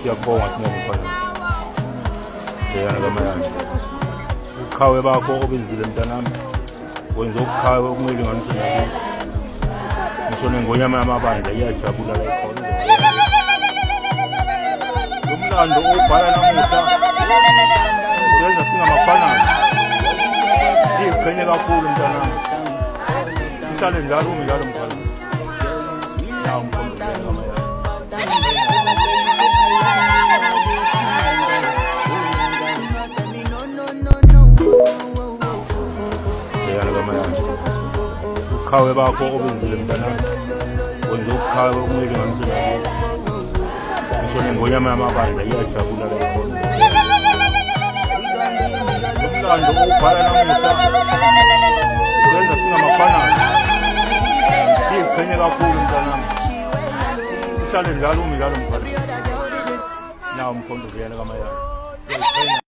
Siyabonga Singane mfana. Yena kamayani. Ukhawe bakho obenzile mntanami. Wenza ukhawe okumelinganisa nathi. Ngisho nengonyama yamabandla iyajabula la ikhona. Umlando obhala namuhla. Yenza singamafana. Iqhenye kakhulu mntanami. Uhlale njalo umdlalo mfana. Nawu mfana kamayani. Ukhawe bakho obenzile mntanami. Wenza ukhawe okumelinganisa nathi. Ngisho nengonyama yamabandla iyajabula la ikhona. Umlando obhala namuhla. Yenza singamafana. Iqhenye kakhulu mntanami. Uhlale njalo umdlalo mfana. Nawu mfana kamayani.